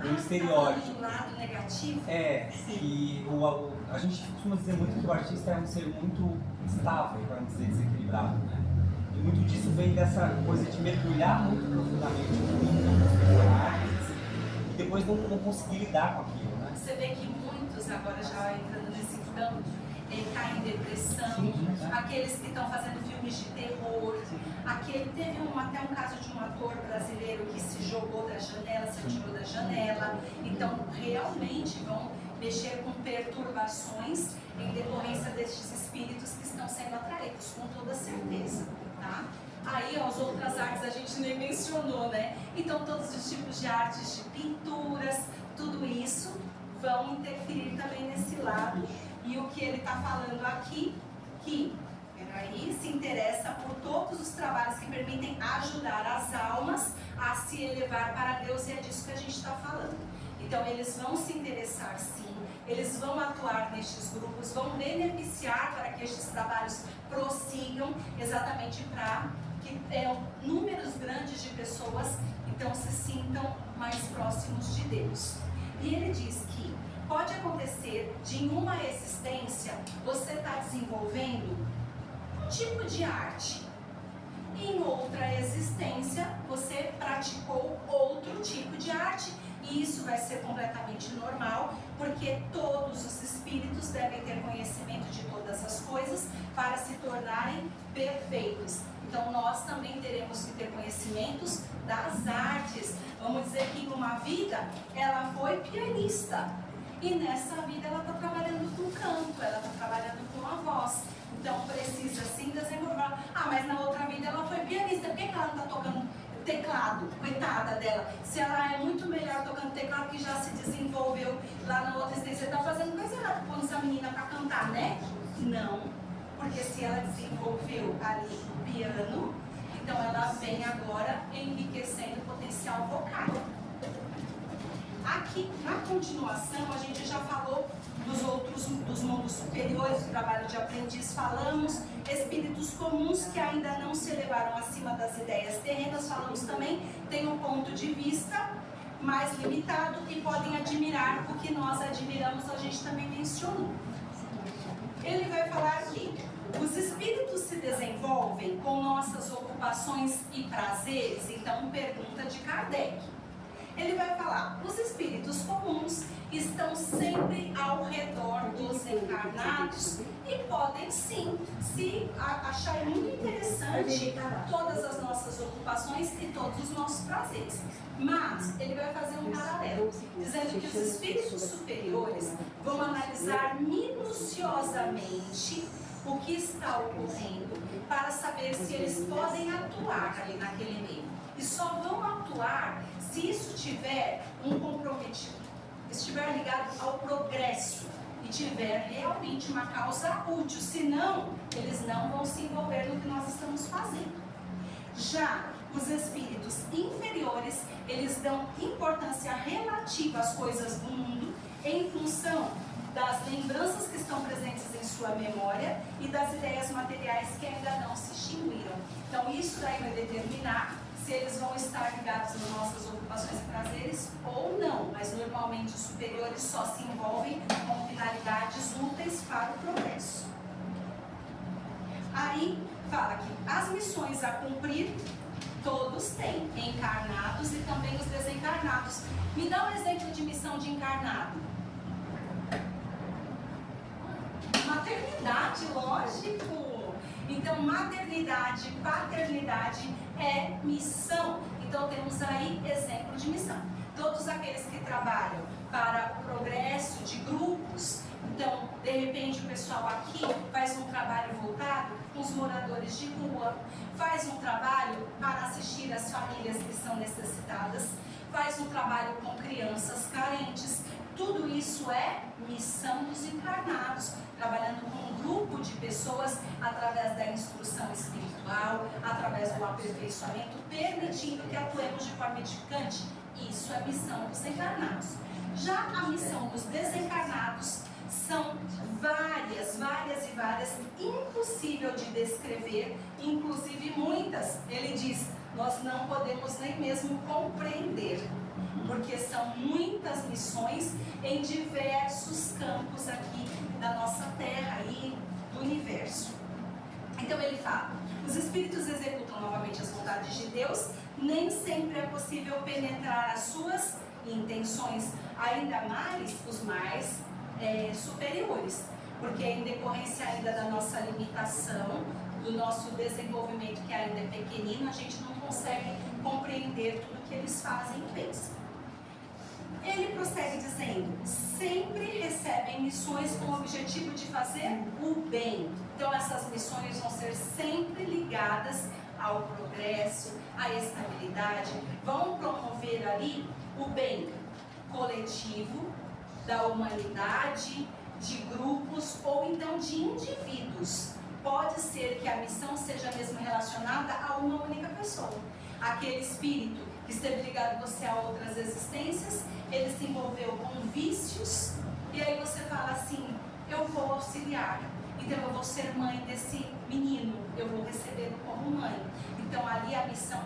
um estereótipo. Do lado negativo? Que a gente costuma dizer muito que o artista é um ser muito estável, para não dizer desequilibrado, né? E muito disso vem dessa coisa de mergulhar muito profundamente nos personagens e depois não conseguir lidar com aquilo, né? Você vê que muitos, agora já entrando nesse campo, caem em depressão, aqueles que estão fazendo filmes de terror, teve até um caso de um ator brasileiro que se jogou da janela, se atirou da janela. Então realmente mexer com perturbações em decorrência destes espíritos que estão sendo atraídos, com toda certeza, tá? Aí, ó, as outras artes a gente nem mencionou, né? Então, todos os tipos de artes, de pinturas, tudo isso vão interferir também nesse lado. E o que ele está falando aqui, que aí se interessa por todos os trabalhos que permitem ajudar as almas a se elevar para Deus, e é disso que a gente está falando. Então, eles vão se interessar sim, eles vão atuar nestes grupos, vão beneficiar para que estes trabalhos prossigam, exatamente para que números grandes de pessoas então se sintam mais próximos de Deus. E ele diz que pode acontecer de em uma existência você estar desenvolvendo um tipo de arte, em outra existência você praticou outro tipo de arte, e isso vai ser completamente normal, porque todos os espíritos devem ter conhecimento de todas as coisas para se tornarem perfeitos. Então nós também teremos que ter conhecimentos das artes. Vamos dizer que em uma vida ela foi pianista, e nessa vida ela está trabalhando com canto, ela está trabalhando com a voz. Então precisa sim desenvolver. Ah, mas na outra vida ela foi pianista, por que ela não está tocando teclado? Coitada dela. Se ela é muito melhor tocando teclado, que já se desenvolveu lá na outra existência, está fazendo coisa errada pondo essa menina para cantar, né? Não, porque se ela desenvolveu ali o piano, então ela vem agora enriquecendo o potencial vocal. Aqui, na continuação, a gente já falou dos mundos superiores, do trabalho de aprendiz, falamos espíritos comuns que ainda não se elevaram acima das ideias terrenas, falamos também, têm um ponto de vista mais limitado e podem admirar o que nós admiramos, a gente também mencionou. Ele vai falar aqui, os espíritos se desenvolvem com nossas ocupações e prazeres, então pergunta de Kardec. Ele vai falar, os espíritos comuns estão sempre ao redor dos encarnados e podem sim se achar muito interessante todas as nossas ocupações e todos os nossos prazeres. Mas ele vai fazer um paralelo, dizendo que os espíritos superiores vão analisar minuciosamente o que está ocorrendo para saber se eles podem atuar ali naquele meio. E só vão atuar se isso tiver um comprometimento, estiver ligado ao progresso e tiver realmente uma causa útil, senão eles não vão se envolver no que nós estamos fazendo. Já os espíritos inferiores, eles dão importância relativa às coisas do mundo em função das lembranças que estão presentes em sua memória e das ideias materiais que ainda não se extinguiram. Então isso daí vai determinar se eles vão estar ligados nas nossas ocupações e prazeres ou não, mas normalmente os superiores só se envolvem com finalidades úteis para o progresso. Aí fala que as missões a cumprir todos têm, encarnados e também os desencarnados. Me dá um exemplo de missão de encarnado. Maternidade, lógico. Então, maternidade, paternidade é missão. Então, temos aí exemplo de missão. Todos aqueles que trabalham para o progresso de grupos, então, de repente, o pessoal aqui faz um trabalho voltado com os moradores de rua, faz um trabalho para assistir as famílias que são necessitadas, faz um trabalho com crianças carentes. Tudo isso é missão dos encarnados, trabalhando com um grupo de pessoas através da instrução espiritual, através do aperfeiçoamento, permitindo que atuemos de forma edificante. Isso é missão dos encarnados. Já a missão dos desencarnados são várias, impossível de descrever, inclusive muitas, ele diz, nós não podemos nem mesmo compreender, porque são muitas missões em diversos campos aqui da nossa Terra e do universo. Então ele fala, os espíritos executam novamente as vontades de Deus, nem sempre é possível penetrar as suas intenções, ainda mais os mais superiores, porque em decorrência ainda da nossa limitação, do nosso desenvolvimento que ainda é pequenino, a gente não consegue compreender tudo que eles fazem e pensam. Ele prossegue dizendo: sempre recebem missões com o objetivo de fazer o bem. Então essas missões vão ser sempre ligadas ao progresso, à estabilidade, vão promover ali o bem coletivo da humanidade, de grupos ou então de indivíduos. Pode ser que a missão seja mesmo relacionada a uma única pessoa. Aquele espírito que esteve ligado você a outras existências, ele se envolveu com vícios, e aí você fala assim: eu vou auxiliar, então eu vou ser mãe desse menino, eu vou recebê-lo como mãe. Então ali a missão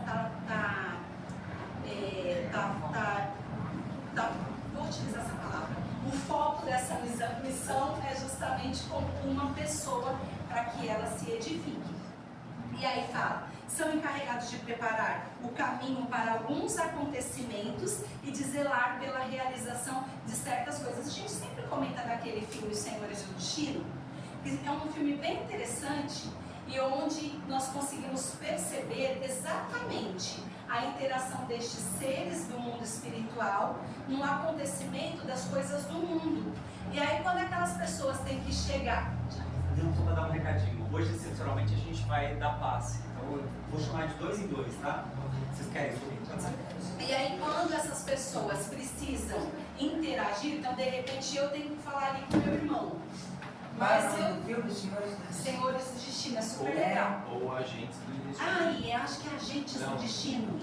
vou utilizar essa palavra. O foco dessa missão é justamente com uma pessoa, para que ela se edifique. E aí fala: são encarregados de preparar o caminho para alguns acontecimentos e de zelar pela realização de certas coisas. A gente sempre comenta daquele filme Os Senhores do Destino, que é um filme bem interessante e onde nós conseguimos perceber exatamente a interação destes seres do mundo espiritual no acontecimento das coisas do mundo. E aí quando aquelas pessoas têm que chegar... Não, só para dar um recadinho. Hoje, excepcionalmente, a gente vai dar passe. Então, eu vou chamar de 2 em 2, tá? Vocês querem subir? E aí, quando essas pessoas precisam interagir, então, de repente, eu tenho que falar ali com o meu irmão. Mas Senhores do Destino, é super legal. Ou agentes do destino. Ah, eu acho que é agentes do destino.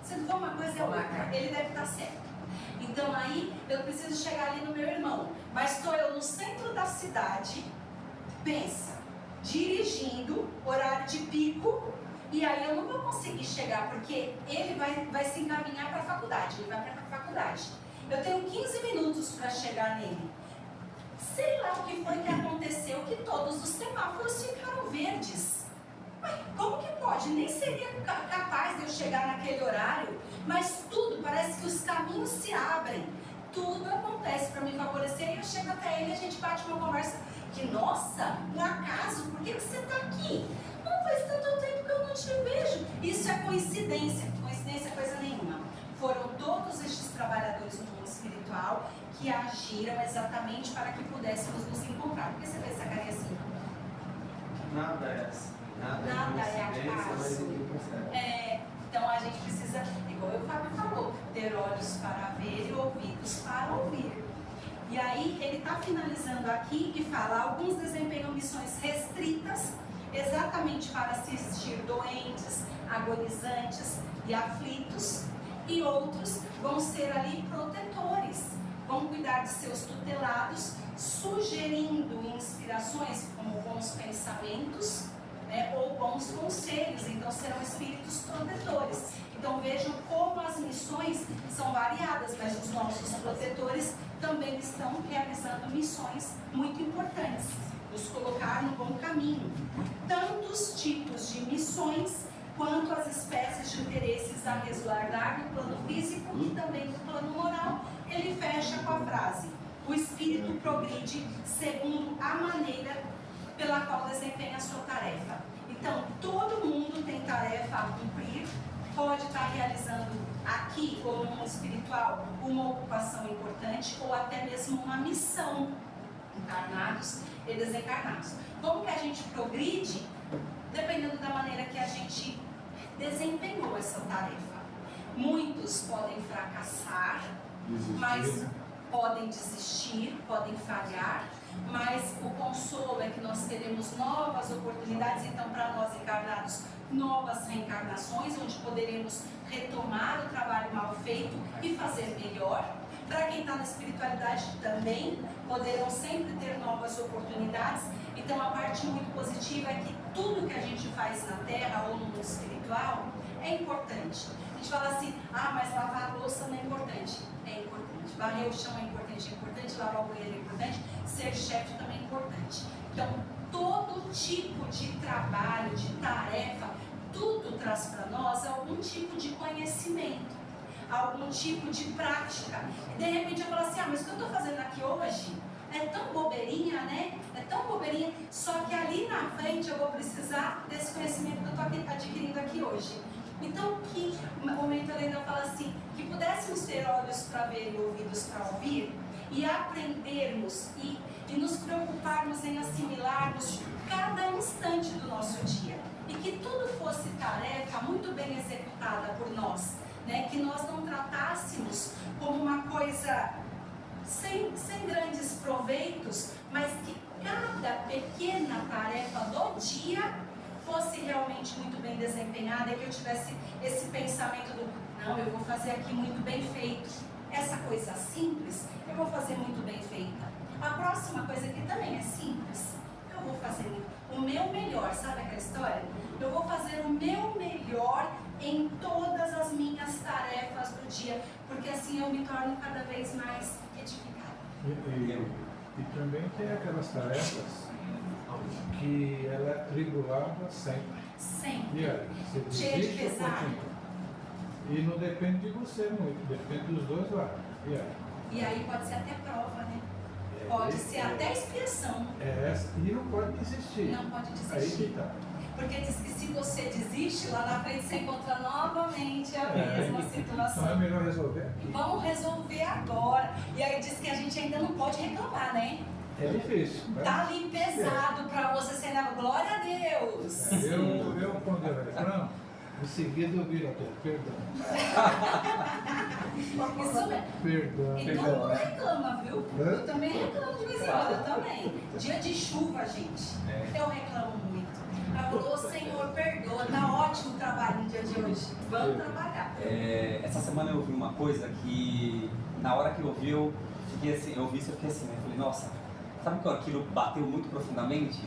Se não for uma coisa, é outra. Ele deve estar certo. Então, aí, eu preciso chegar ali no meu irmão. Mas estou eu no centro da cidade... Pensa, dirigindo, horário de pico, e aí eu não vou conseguir chegar, porque ele vai se encaminhar para a faculdade, ele vai para a faculdade. Eu tenho 15 minutos para chegar nele. Sei lá o que foi que aconteceu, que todos os semáforos ficaram verdes. Mas como que pode? Nem seria capaz de eu chegar naquele horário, mas tudo, parece que os caminhos se abrem. Tudo acontece para me favorecer, e eu chego até ele e a gente bate uma conversa que, nossa, um acaso, por que você está aqui? Não faz tanto tempo que eu não te vejo. Isso é coincidência, coincidência é coisa nenhuma. Foram todos estes trabalhadores do mundo espiritual que agiram exatamente para que pudéssemos nos encontrar. Por que você fez essa carinha assim? Nada é assim. Nada é acaso. Então a gente precisa, igual o Fábio falou, ter olhos para ver e ouvidos para ouvir. E aí ele está finalizando aqui e fala: alguns desempenham missões restritas exatamente para assistir doentes, agonizantes e aflitos, e outros vão ser ali protetores, vão cuidar de seus tutelados, sugerindo inspirações como bons pensamentos, né, ou bons conselhos. Então serão espíritos protetores. Então vejam como as missões são variadas, mas os nossos protetores também estão realizando missões muito importantes, nos colocar no bom caminho. Tantos tipos de missões quanto as espécies de interesses a resguardar no plano físico e também no plano moral. Ele fecha com a frase: o espírito progride segundo a maneira pela qual desempenha a sua tarefa. Então, todo mundo tem tarefa a cumprir, pode estar realizando aqui ou no mundo espiritual uma ocupação importante ou até mesmo uma missão, encarnados e desencarnados. Como que a gente progride? Dependendo da maneira que a gente desempenhou essa tarefa. Muitos podem fracassar, mas podem desistir, podem falhar, mas o consolo é que nós teremos novas oportunidades. Então, para nós encarnados, novas reencarnações, onde poderemos retomar o trabalho mal feito e fazer melhor. Para quem está na espiritualidade também, poderão sempre ter novas oportunidades. Então, a parte muito positiva é que tudo que a gente faz na Terra ou no mundo espiritual é importante. A gente fala assim: ah, mas lavar a louça não é importante. É importante. Varrer o chão é importante, lavar o banheiro é importante, ser chefe também é importante. Então, todo tipo de trabalho, de tarefa, tudo traz para nós algum tipo de conhecimento, algum tipo de prática. E de repente eu falo assim: ah, mas o que eu estou fazendo aqui hoje é tão bobeirinha, né? É tão bobeirinha, só que ali na frente eu vou precisar desse conhecimento que eu estou adquirindo aqui hoje. Então, que o mentor ainda fala assim, que pudéssemos ter olhos para ver e ouvidos para ouvir, e aprendermos e nos preocuparmos em assimilarmos cada instante do nosso dia. E que tudo fosse tarefa muito bem executada por nós, né? Que nós não tratássemos como uma coisa sem grandes proveitos, mas que cada pequena tarefa do dia fosse realmente muito bem desempenhada e que eu tivesse esse pensamento do, não, eu vou fazer aqui muito bem feito. Essa coisa simples, eu vou fazer muito bem feita. A próxima coisa que também é simples, eu vou fazer o meu melhor, sabe aquela história? Eu vou fazer o meu melhor em todas as minhas tarefas do dia, porque assim eu me torno cada vez mais edificada. E também tem aquelas tarefas que ela é regulada sempre. Sempre. E aí, você desiste ou continua? E não depende de você muito, depende dos dois lados. E aí pode ser até prova, né? Pode ser até expiação. E não pode desistir. Não pode desistir. Aí que tá. Porque diz que se você desiste, lá na frente você encontra novamente a mesma situação. Então é melhor resolver aqui. Vamos resolver agora. E aí diz que a gente ainda não pode reclamar, né? É difícil. Né? Tá ali pesado pra você ser na glória a Deus. Eu quando eu reclamo, em seguida eu viro aqui, perdão. Isso mesmo. Perdão. E todo mundo reclama, viu? Eu também reclamo de vez em quando, eu também. Dia de chuva, gente, eu reclamo muito. Ela falou, ô Senhor, perdoa, tá ótimo o trabalho no dia de hoje. Vamos trabalhar. Essa semana eu ouvi uma coisa que, na hora que eu ouvi, eu fiquei assim, eu fiquei assim, eu falei, nossa, sabe que aquilo bateu muito profundamente?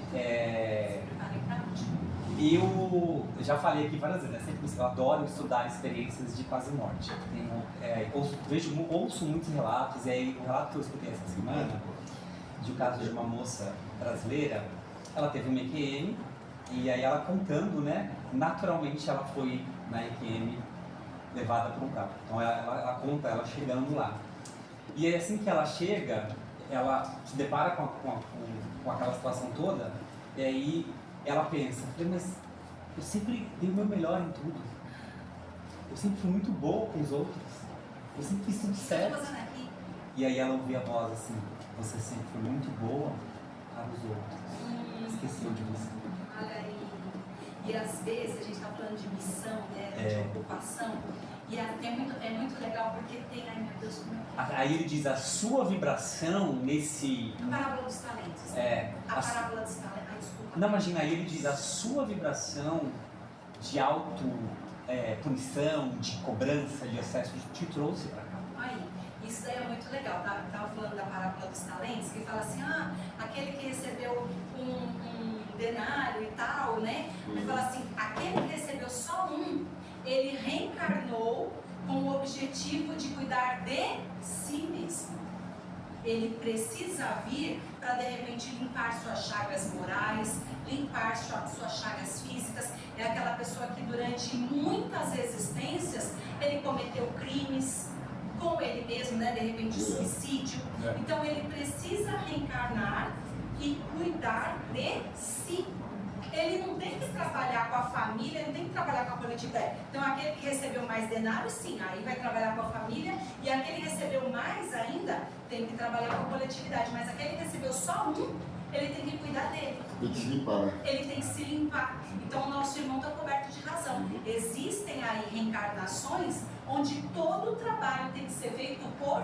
Eu já falei aqui várias vezes, né? Sempre eu adoro estudar experiências de quase morte. Ouço muitos relatos, e aí o relato que eu escutei essa semana, de um caso de uma moça brasileira, ela teve uma EQM, e aí ela contando, né? Naturalmente ela foi na EQM levada por um carro. Então ela conta ela chegando lá. E aí assim que ela chega, ela se depara com aquela situação toda, e aí ela pensa, mas eu sempre dei o meu melhor em tudo. Eu sempre fui muito boa com os outros. Eu sempre fiz tudo certo. E aí ela ouvia a voz assim, você sempre foi muito boa para os outros. Esqueceu de você. Olha aí. E às vezes a gente está falando de missão, né? De ocupação. E é muito legal porque tem, ai meu Deus, como é que... Aí ele diz, a sua vibração nesse... A parábola dos talentos. A parábola dos talentos. Ai, desculpa. Não, imagina, aí ele diz, a sua vibração de punição, de cobrança, de excesso, te trouxe para cá. Aí, isso daí é muito legal. Tava falando da parábola dos talentos, que fala assim, aquele que recebeu um denário e tal, né? Ele fala assim, aquele que recebeu só um, ele reencarnou com o objetivo de cuidar de si mesmo. Ele precisa vir para de repente limpar suas chagas morais, limpar suas chagas físicas. É aquela pessoa que durante muitas existências ele cometeu crimes com ele mesmo, né? De repente suicídio. Então ele precisa reencarnar e cuidar de si. Ele não tem que trabalhar com a família, não tem que trabalhar com a coletividade. Então aquele que recebeu mais denário, sim, aí vai trabalhar com a família, e aquele que recebeu mais ainda, tem que trabalhar com a coletividade. Mas aquele que recebeu só um, ele tem que cuidar dele. Tem que se limpar, né? Ele tem que se limpar. Então o nosso irmão está coberto de razão. Existem aí reencarnações onde todo o trabalho tem que ser feito por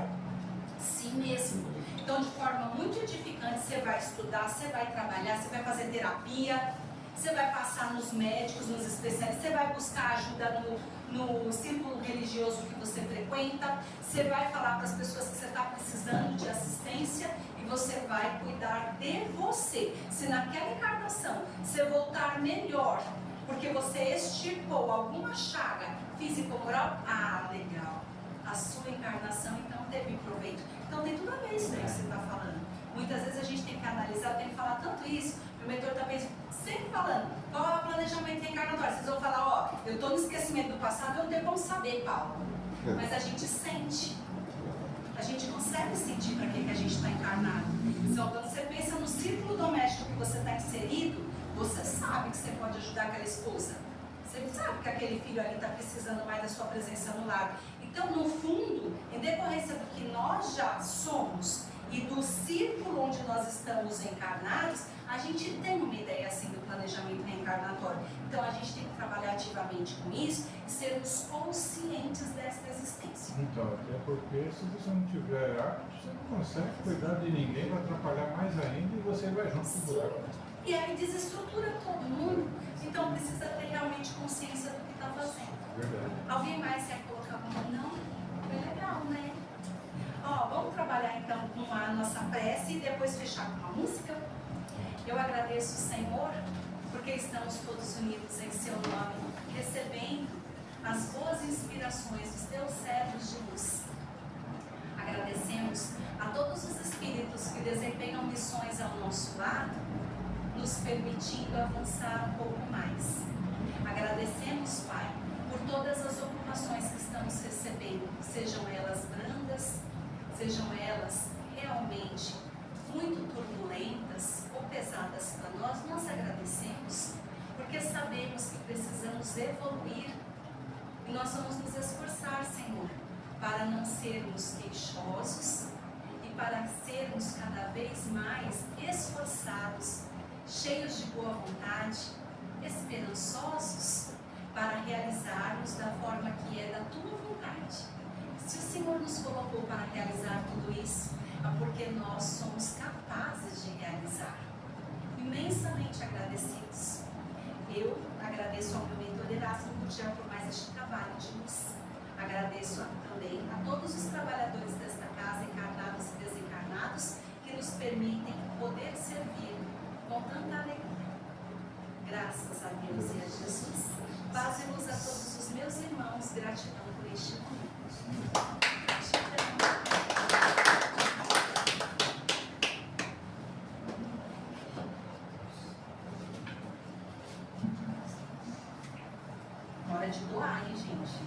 si mesmo. Então, de forma muito edificante, você vai estudar, você vai trabalhar, você vai fazer terapia, você vai passar nos médicos, nos especialistas, você vai buscar ajuda no círculo religioso que você frequenta, você vai falar para as pessoas que você está precisando de assistência e você vai cuidar de você. Se naquela encarnação você voltar melhor, porque você extirpou alguma chaga físico-moral, legal. A sua encarnação então teve proveito. Então tem tudo a ver isso aí que você está falando. Muitas vezes a gente tem que analisar, tem que falar tanto isso. O mentor está sempre falando, qual é o planejamento reencarnatório? Vocês vão falar, eu estou no esquecimento do passado, eu não tenho como saber, Paulo. Mas a gente sente. A gente consegue sentir para que a gente está encarnado. Então quando você pensa no círculo doméstico que você está inserido, você sabe que você pode ajudar aquela esposa. Você sabe que aquele filho ali está precisando mais da sua presença no lar. Então, no fundo, em decorrência do que nós já somos e do círculo onde nós estamos encarnados, a gente tem uma ideia assim do planejamento reencarnatório. Então, a gente tem que trabalhar ativamente com isso e sermos conscientes dessa existência. Então, até porque se você não tiver arte, você não consegue cuidar de ninguém, vai atrapalhar mais ainda e você vai junto com o buraco. E aí desestrutura todo mundo. Então, precisa ter realmente consciência do que está fazendo. Verdade. Alguém mais quer colocar uma mão? Não? É legal, né? Ó, vamos trabalhar então com a nossa prece e depois fechar com uma música. Eu agradeço, Senhor, porque estamos todos unidos em seu nome, recebendo as boas inspirações dos teus servos de luz. Agradecemos a todos os espíritos que desempenham missões ao nosso lado, nos permitindo avançar um pouco mais. Agradecemos, Pai, por todas as ocupações que estamos recebendo, sejam elas brandas, sejam elas realmente muito turbulentas ou pesadas para nós. Nós agradecemos, porque sabemos que precisamos evoluir e nós vamos nos esforçar, Senhor, para não sermos queixosos e para sermos cada vez mais esforçados, cheios de boa vontade, esperançosos, para realizarmos da forma que é da tua vontade. Se o Senhor nos colocou para realizar tudo isso, é porque nós somos capazes de realizar. Imensamente agradecidos. Eu agradeço ao meu mentor Erasmo Gurgel por mais este trabalho de luz. Agradeço também a todos os trabalhadores desta casa, encarnados e desencarnados, que nos permitem poder servir com tanta alegria. Graças a Deus e a Jesus. Paz e luz a todos os meus irmãos. Gratidão por este momento. Hora de doar, hein, gente?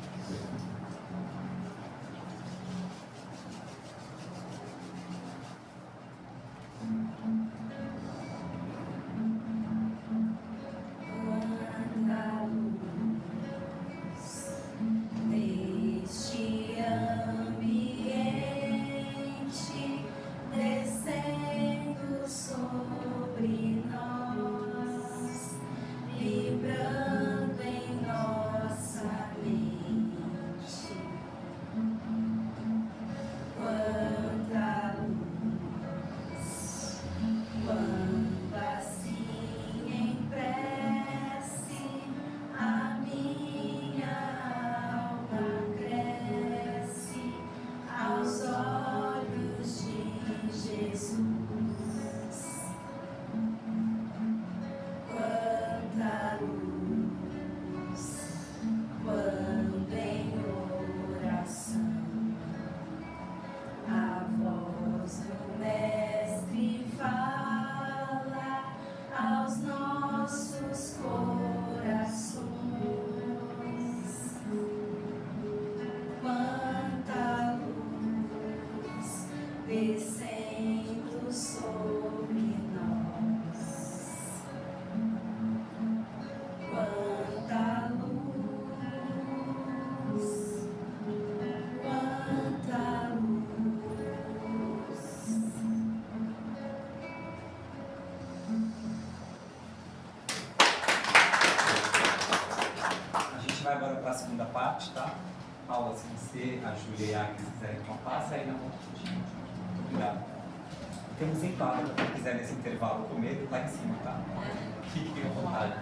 Descendo sobre nós, quanta luz, quanta luz. A gente vai agora para a segunda parte, tá? Paula, se você, a Júlia e a Agnes quiserem tomar passe, aí na volta do time. Obrigado. Temos em quadro, quem quiser nesse intervalo comer, lá em cima, tá? Fiquem à vontade.